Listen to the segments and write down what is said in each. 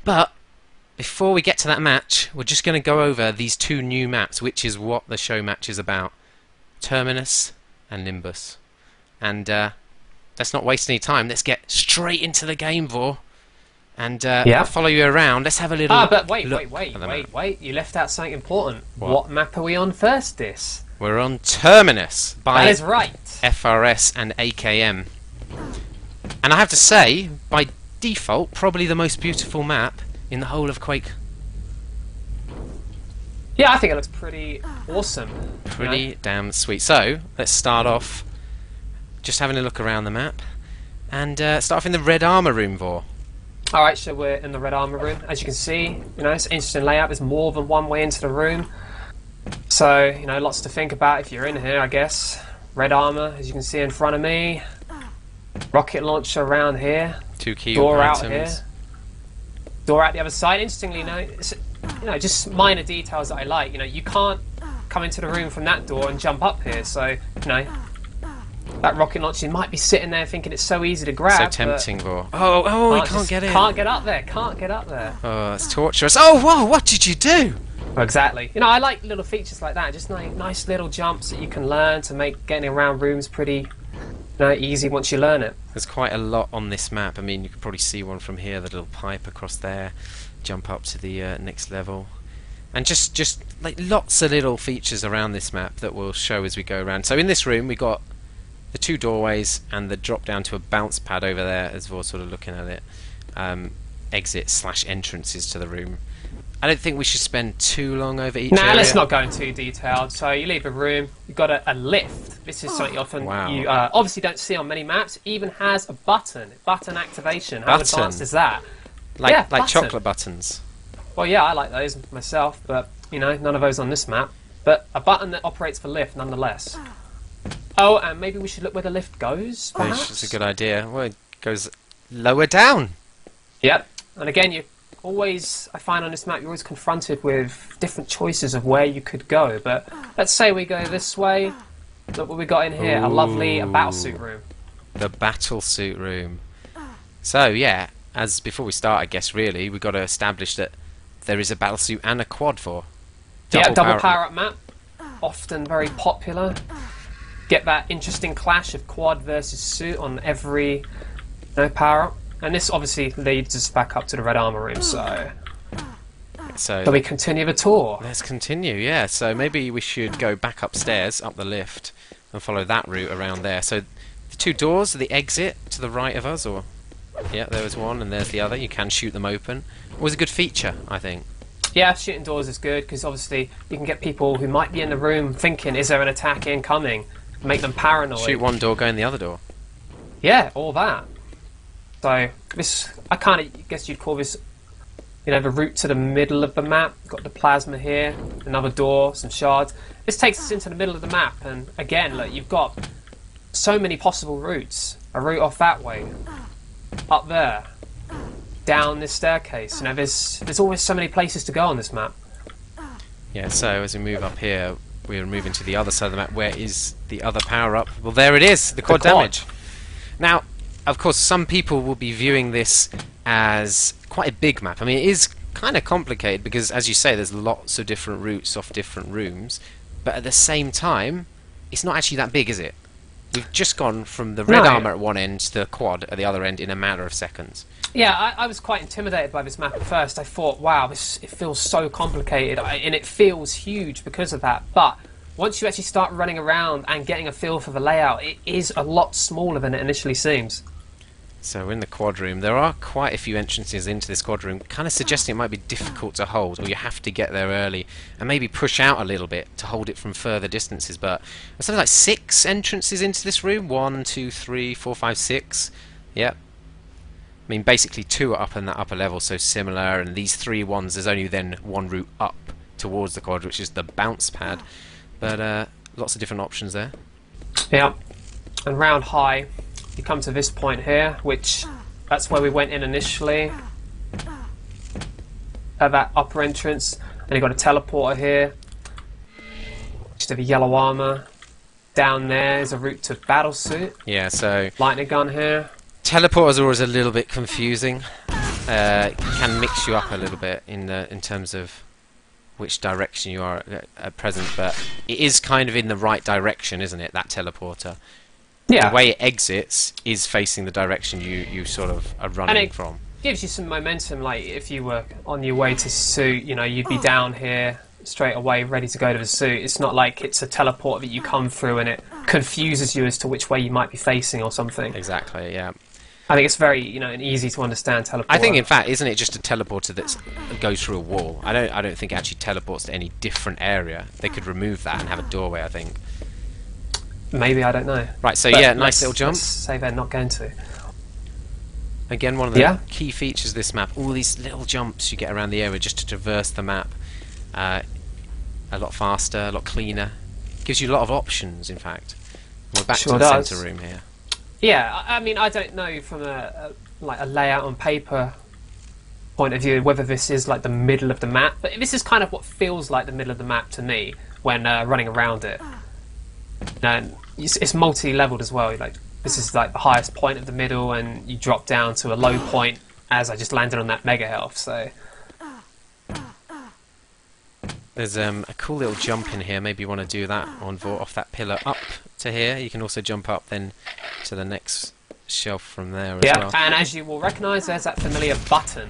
But before we get to that match, we're just going to go over these two new maps, which is what the show match is about. Terminus and Nimbus. And let's not waste any time. Let's get straight into the game, Vor. And I'll follow you around. Let's have a little but wait. You left out something important. What map are we on first, Dis? We're on Terminus by That is right. FRS and AKM. And I have to say, by default, probably the most beautiful map in the whole of Quake. Yeah, I think it looks pretty awesome. Pretty damn sweet. So, let's start off just having a look around the map. And start off in the red armour room, Vor. Alright, so we're in the red armour room. As you can see, it's an interesting layout. There's more than one way into the room. So, lots to think about if you're in here, I guess. Red armour, as you can see in front of me. Rocket launcher around here. Two key door items. Out here. Door out the other side. Interestingly, it's, just minor details that I like. You can't come into the room from that door and jump up here. So, that rocket launcher might be sitting there thinking it's so easy to grab. So tempting, Vor. Oh, he can't get in. Can't get up there. Can't get up there. Oh, it's torturous. Oh, whoa! What did you do? Well, exactly. I like little features like that. Just nice little jumps that you can learn to make getting around rooms pretty easy once you learn it. There's quite a lot on this map. I mean, you can probably see one from here, the little pipe across there, jump up to the next level. And just like lots of little features around this map that we'll show as we go around. So in this room, we got the two doorways and the drop down to a bounce pad over there, as we're sort of looking at it. Exit/entrances to the room. I don't think we should spend too long over each area. Let's not go into too detailed. So you leave a room, you've got a lift. This is something often you obviously don't see on many maps. It even has a button activation. How advanced is that? Like chocolate buttons. Well, yeah, I like those myself, but none of those on this map. But a button that operates for lift, nonetheless. Oh, and maybe we should look where the lift goes, perhaps? That's a good idea. Well, it goes lower down. Yep. And again, I find on this map, you're always confronted with different choices of where you could go. But let's say we go this way. Look what we got in here. Ooh. A lovely battlesuit room. The battlesuit room. So, yeah, as before we start, I guess, really, we've got to establish that there is a battlesuit and a quad for. Double power-up map. Often very popular. Get that interesting clash of quad versus suit on every power-up. And this obviously leads us back up to the red armour room, so we continue the tour. Let's continue, yeah. So maybe we should go back upstairs, up the lift, and follow that route around there. So the two doors, the exit to the right of us, or... Yeah, there was one, and there's the other. You can shoot them open. Always a good feature, I think. Yeah, shooting doors is good, because obviously you can get people who might be in the room thinking, is there an attack incoming? Make them paranoid. Shoot one door, go in the other door. Yeah, all that. So this, I kind of guess you'd call this, the route to the middle of the map. Got the plasma here, another door, some shards. This takes us into the middle of the map, and again, look, you've got so many possible routes. A route off that way, up there, down this staircase. There's always so many places to go on this map. Yeah. So as we move up here, we're moving to the other side of the map. Where is the other power-up? Well, there it is, the quad damage. Now, of course, some people will be viewing this as quite a big map. I mean, it is kind of complicated because, as you say, there's lots of different routes off different rooms. But at the same time, it's not actually that big, is it? We've just gone from the red armour at one end to the quad at the other end in a matter of seconds. Yeah, I was quite intimidated by this map at first. I thought, wow, it feels so complicated, and it feels huge because of that. But once you actually start running around and getting a feel for the layout, it is a lot smaller than it initially seems. So in the quad room, there are quite a few entrances into this quad room, kind of suggesting it might be difficult to hold, or you have to get there early and maybe push out a little bit to hold it from further distances. But there's something like 6 entrances into this room. 1, 2, 3, 4, 5, 6. Yep. I mean, basically 2 are up in that upper level, so similar, and these 3 ones, there's only then one route up towards the quad, which is the bounce pad. But lots of different options there. Yeah. And round high, you come to this point here, which that's where we went in initially. At that upper entrance. Then you've got a teleporter here. Just have a yellow armour. Down there is a route to battlesuit. Yeah, so lightning gun here. Teleporters are always a little bit confusing. can mix you up a little bit in terms of which direction you are at present, but it is kind of in the right direction, isn't it, that teleporter? Yeah. The way it exits is facing the direction you sort of are running from. Gives you some momentum, like if you were on your way to suit, you know, you'd be down here straight away ready to go to the suit. It's not like it's a teleport that you come through and it confuses you as to which way you might be facing or something. Exactly, yeah. I think it's very, you know, an easy to understand teleporter. I think, in fact, isn't it just a teleporter that goes through a wall? I don't think it actually teleports to any different area. They could remove that and have a doorway, I think. Maybe, I don't know. Right, so But yeah, nice little jump. Let's say they're not going to. Again, one of the key features of this map, all these little jumps you get around the area just to traverse the map. A lot faster, a lot cleaner. Gives you a lot of options, in fact. We're back to the centre room here. Yeah, I mean, I don't know from a layout on paper point of view whether this is like the middle of the map, but this is kind of what feels like the middle of the map to me when running around it. And it's multi-leveled as well. Like, this is like the highest point of the middle, and you drop down to a low point as I just landed on that mega health. So there's a cool little jump in here. Maybe you want to do that on off that pillar up to here. You can also jump up then to the next shelf from there as well. Yeah, and as you will recognise, there's that familiar button,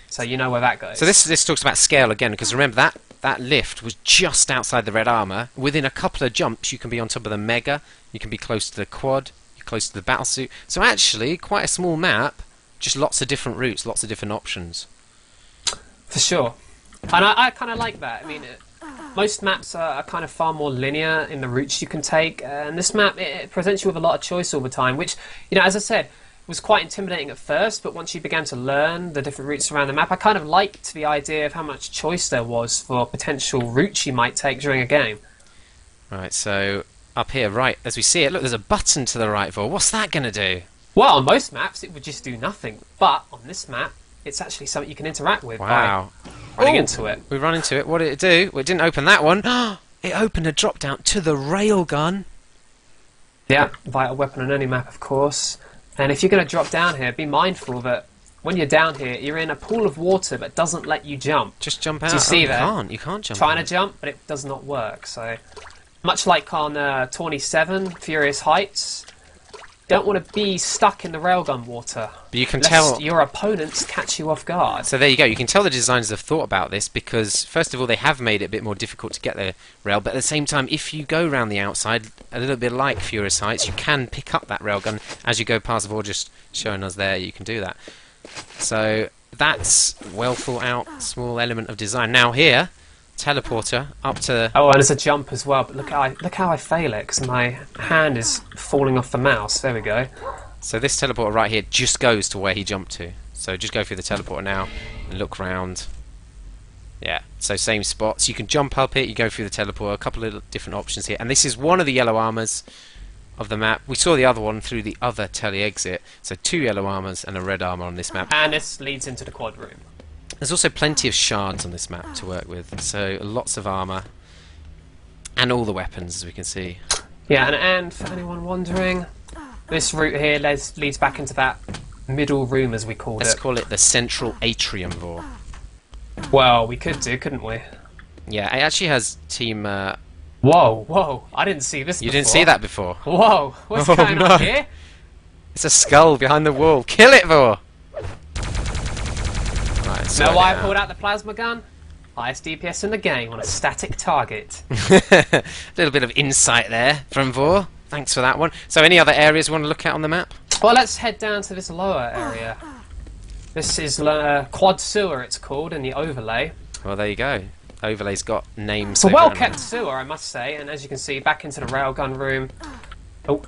so you know where that goes. So this talks about scale again, because remember that lift was just outside the red armour. Within a couple of jumps, you can be on top of the mega. You can be close to the quad. You're close to the battlesuit. So actually, quite a small map. Just lots of different routes, lots of different options. For sure. And I kind of like that. I mean, most maps are kind of far more linear in the routes you can take, and this map, it presents you with a lot of choice all the time, which, you know, as I said, was quite intimidating at first, but once you began to learn the different routes around the map, I kind of liked the idea of how much choice there was for potential routes you might take during a game. Right, so up here, right, as we see it, look, there's a button to the right, Vor. What's that going to do? Well, on most maps, it would just do nothing, but on this map, it's actually something you can interact with. Wow. By running into it. We run into it. What did it do? Well, it didn't open that one. It opened a drop down to the railgun. Yeah, vital weapon on any map, of course. And if you're going to drop down here, be mindful that when you're down here, you're in a pool of water that doesn't let you jump. Just jump out. Do you see that? You can't jump. Trying to jump, but it does not work. So, much like on 27, Furious Heights, don't want to be stuck in the railgun water. But you can tell your opponents catch you off guard. So there you go. You can tell the designers have thought about this because, first of all, they have made it a bit more difficult to get the rail. But at the same time, if you go around the outside, a little bit like Furious Heights, you can pick up that railgun as you go past. Vor just showing us there, you can do that. So that's well thought out, small element of design. Now here, teleporter up to. Oh, and there's a jump as well. But look how I fail it because my hand is falling off the mouse. There we go. So this teleporter right here just goes to where he jumped to. So just go through the teleporter now and look round. Yeah, so same spots. You can jump up it, you go through the teleporter, a couple of different options here. And this is one of the yellow armours of the map. We saw the other one through the other tele-exit. So 2 yellow armours and a red armour on this map. And this leads into the quad room. There's also plenty of shards on this map to work with. So lots of armour. And all the weapons, as we can see. Yeah, and for anyone wondering, this route here leads back into that middle room, as we called it. Let's call it the central atrium, Vor. Well, we could do, couldn't we? Yeah, it actually has team... Whoa, I didn't see this before. You didn't see that before? Whoa, what's going on here? It's a skull behind the wall. Kill it, Vor! Right, know why I pulled out the plasma gun? Highest DPS in the game on a static target. A little bit of insight there from Vor. Thanks for that one. So any other areas you want to look at on the map? Well, let's head down to this lower area. This is Quad Sewer, it's called, in the overlay. Well, there you go. Overlay's got names. It's a well-kept sewer, I must say, and as you can see, back into the railgun room. Oh,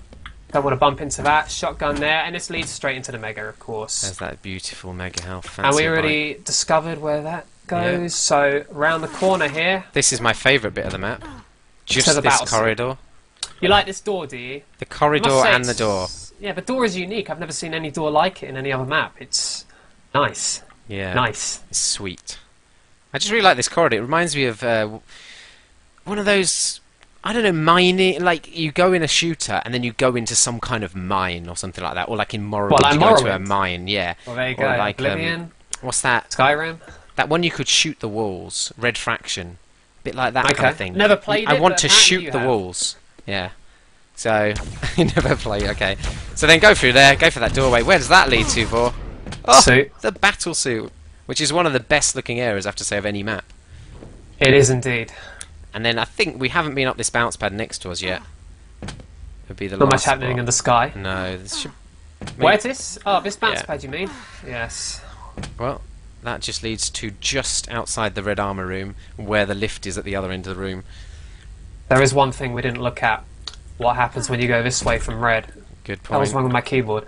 don't want to bump into that. Shotgun there, and this leads straight into the mega, of course. There's that beautiful mega health. And we already discovered where that goes, yeah. So around the corner here. This is my favourite bit of the map. Just this corridor. You like this door, do you? The corridor and the door. Yeah, the door is unique. I've never seen any door like it in any other map. It's nice. Yeah. Nice. It's sweet. I just really like this corridor. It reminds me of one of those, I don't know, mining, like you go in a shooter and then you go into some kind of mine or something like that. Or like in Morrowind, you go into a mine, yeah. Well, there you go. Or like, Oblivion. what's that? Skyrim. That one you could shoot the walls. Red Fraction. Bit like that kind of thing. Never played I it, want but to apparently shoot you the have. walls. Yeah. So, you never play, okay. So then go through there, go for that doorway. Where does that lead to, Vor? Oh, Suit. the battle suit. Which is one of the best looking areas, I have to say, of any map. It is indeed. And then I think we haven't been up this bounce pad next to us yet. Would be the Not last much happening spot. in the sky. No, this should... Where is this? Oh, this bounce Yeah. pad, you mean? Yes. Well, that just leads to just outside the red armour room, where the lift is at the other end of the room. There is one thing we didn't look at. What happens when you go this way from red? Good That was point. wrong with my keyboard.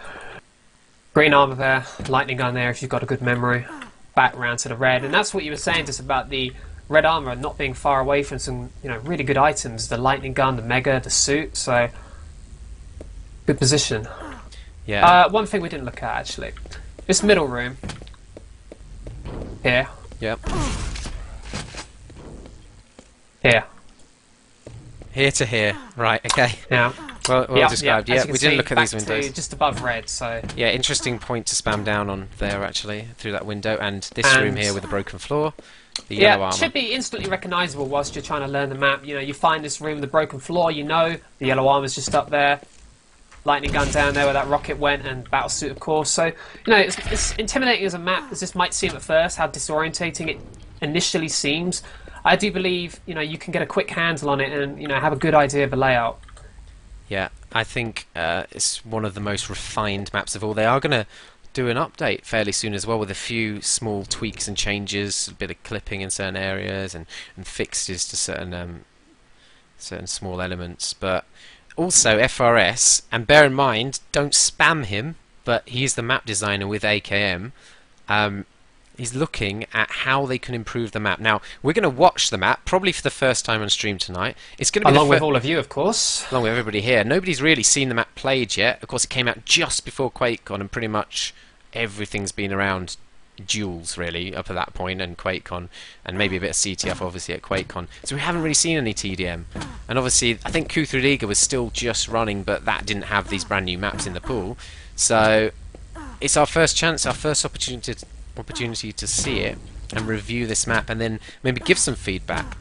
Green armor there, lightning gun there if you've got a good memory. Back round to the red, and that's what you were saying just about the red armor not being far away from some, really good items. The lightning gun, the mega, the suit. So good position. Yeah. One thing we didn't look at actually. This middle room here. Yep. Here. Here to here. Right, okay. Yeah. Well described. As Yeah, you can we didn't see, look at back these windows. to just above red. So Yeah, interesting point to spam down on there, actually, through that window. And this And- room here with the broken floor. The yeah, yellow it armour. should be instantly recognisable whilst you're trying to learn the map. You find this room with the broken floor. The yellow armor's just up there. Lightning gun down there where that rocket went, and battle suit, of course. So it's intimidating as a map as this might seem at first. How disorientating it initially seems. I do believe you can get a quick handle on it and have a good idea of the layout. Yeah, I think it's one of the most refined maps of all. They are going to do an update fairly soon as well, with a few small tweaks and changes, a bit of clipping in certain areas, and fixes to certain small elements. But also FRS, and bear in mind, don't spam him, but he's the map designer with AKM. He's looking at how they can improve the map. Now, we're going to watch the map, probably for the first time on stream tonight. It's going to be Along with all of you, of course. along with everybody here. Nobody's really seen the map played yet. Of course, it came out just before QuakeCon, and pretty much everything's been around duels, really, up at that point, and QuakeCon, and maybe a bit of CTF, obviously, at QuakeCon. So we haven't really seen any TDM. And obviously, I think Q3 Liga was still just running, but that didn't have these brand new maps in the pool. So it's our first chance, our first opportunity to see it and review this map, and then maybe give some feedback.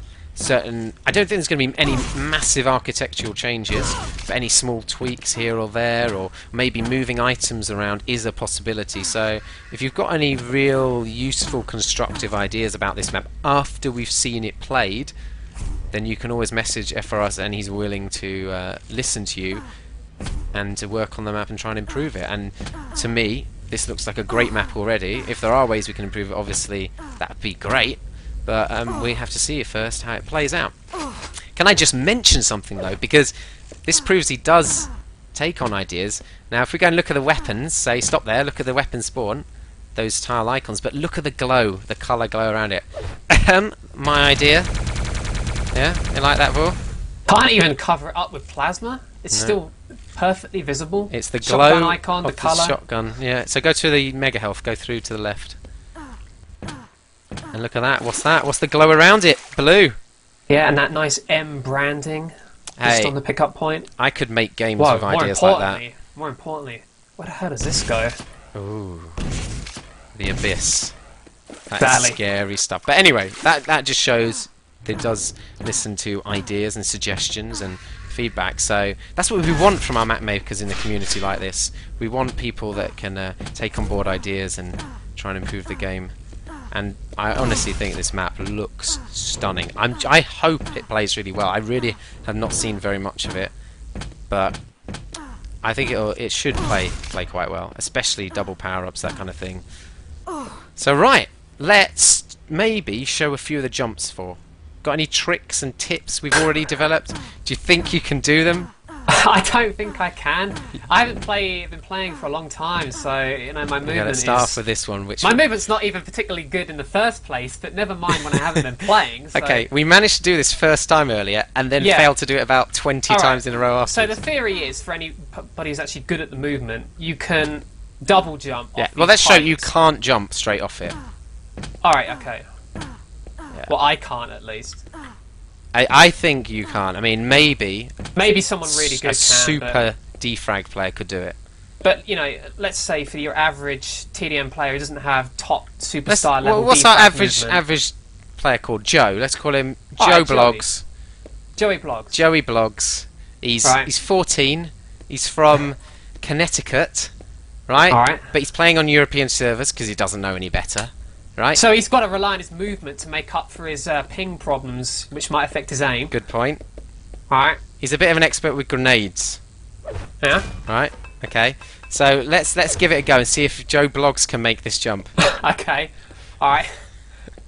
I don't think there's going to be any massive architectural changes, but any small tweaks here or there, or maybe moving items around is a possibility. So if you've got any real useful constructive ideas about this map after we've seen it played, then you can always message FRS, and he's willing to listen to you and to work on the map and try and improve it. And to me, this looks like a great map already. If there are ways we can improve it, obviously that would be great, but we have to see it first, how it plays out. Can I just mention something though, because this proves he does take on ideas. Now if we go and look at the weapons, say stop there, look at the weapon spawn, those tile icons, but look at the glow, the colour glow around it. My idea. Yeah, you like that, Vor? Can't even cover it up with plasma. It's No. still perfectly visible. It's the Shotgun glow icon, of the colour. shotgun. Yeah. So go to the mega health. Go through to the left. And look at that. What's that? What's the glow around it? Blue. Yeah, and that nice M branding just Hey, on the pickup point. I could make games Whoa, with ideas like more importantly, where the hell does this go? that. Ooh. The abyss. That's Exactly. scary stuff. But anyway, that just shows that it does listen to ideas and suggestions and feedback. So that's what we want from our map makers in the community like this. We want people that can take on board ideas and try and improve the game. And I honestly think this map looks stunning. I hope it plays really well. I really have not seen very much of it, but I think it should play quite well, especially double power-ups, that kind of thing. So right, let's maybe show a few of the jumps for. Got any tricks and tips we've already developed? Do you think you can do them? I don't think I can. I haven't been playing for a long time, so my movement Yeah, let's start off with this one. my movement's not even particularly good in the first place. But never mind when I haven't been playing. So. Okay, we managed to do this first time earlier, and then Yeah. failed to do it about 20 All right. times in a row So afterwards. the theory is, for anybody who's actually good at the movement, you can double jump. Yeah. Off Well, these let's show you pipes. can't jump straight off it. All right. Okay. Well, I can't at least. I think you can't. I mean, maybe Maybe someone really good a can. super defrag player could do it. But you know, let's say for your average TDM player who doesn't have top superstar level. What's our defense average player called? Joe. Let's call him Joe Alright, Blogs. Joey Blogs. Joey Blogs. He's 14. He's from Connecticut, right? Alright. But he's playing on European servers because he doesn't know any better, right? So he's got to rely on his movement to make up for his ping problems, which might affect his aim. Good point. Alright. He's a bit of an expert with grenades. Yeah. Right. Okay. So let's give it a go and see if Joe Blogs can make this jump. Okay. Alright.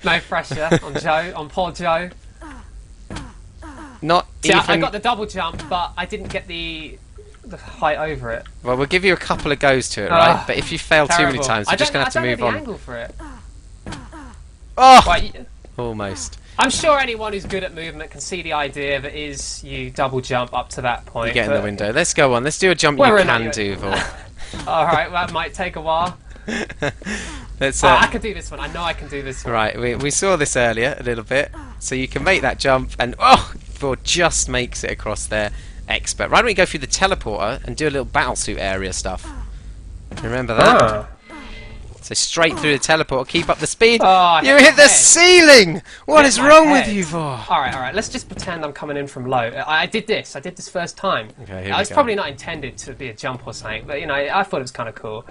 No pressure on Joe, on poor Joe. Not See, even. I got the double jump, but I didn't get the height over it. Well, we'll give you a couple of goes to it, right? But if you fail too many Terrible. times, you're just going to have to move I don't on. know the angle for it. Oh! Right, Almost. I'm sure anyone who's good at movement can see the idea that is you double jump up to that point. You get in the window. Let's go on. Let's do a jump you Whether or not can do, Vor. Alright, that might take a while. Let's. I can do this one. I know I can do this one. Right, we saw this earlier a little bit. So you can make that jump, and Vor just makes it across there. Expert. Why don't we go through the teleporter and do a little battlesuit area stuff? Remember that? Ah. So straight through the teleporter. Keep up the speed. Oh, You hit the ceiling. What is my wrong with head. you, Vor? Alright, let's just pretend I'm coming in from low. I did this first time. Okay, here I we was go. probably not intended to be a jump or something, but you know, I thought it was kind of cool.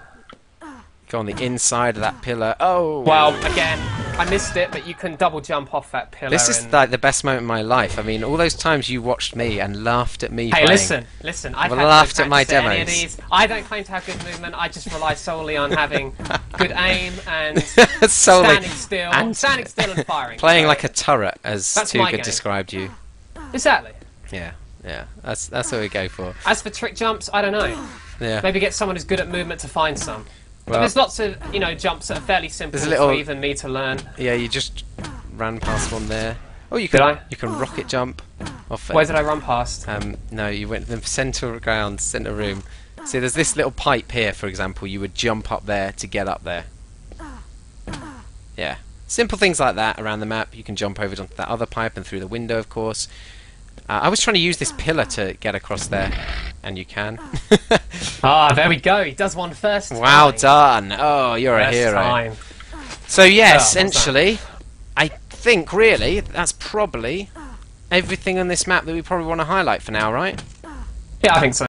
Go on the inside of that pillar. Oh. Well, again, I missed it, but you can double jump off that pillar. This is and... like the best moment in my life. I mean, all those times you watched me and laughed at me Hey, playing. listen. I've Well, had laughed no at my practice any of demos. these. I don't claim to have good movement. I just rely solely on having good aim and Solely. standing still and firing. Playing So- like a turret, as That's Too my Good game. described you. Exactly. Yeah. That's what we go for. As for trick jumps, I don't know. Yeah. Maybe get someone who's good at movement to find some. But Well, there's lots of jumps that are fairly simple There's a little- for even me to learn. yeah, you just ran past one there. Oh, you Did can. I? You can rocket jump off it. Where did I run past? No, you went to the centre ground, centre room. See, there's this little pipe here, for example. You would jump up there to get up there. Yeah. Simple things like that around the map. You can jump over onto that other pipe and through the window, of course. I was trying to use this pillar to get across there, and you can. Ah, there we go. He does one first. Wow, time. done. Oh, you're a First hero. time. So, yeah, what's that? essentially, I think, really, that's probably everything on this map that we probably want to highlight for now, right? Yeah, I think so.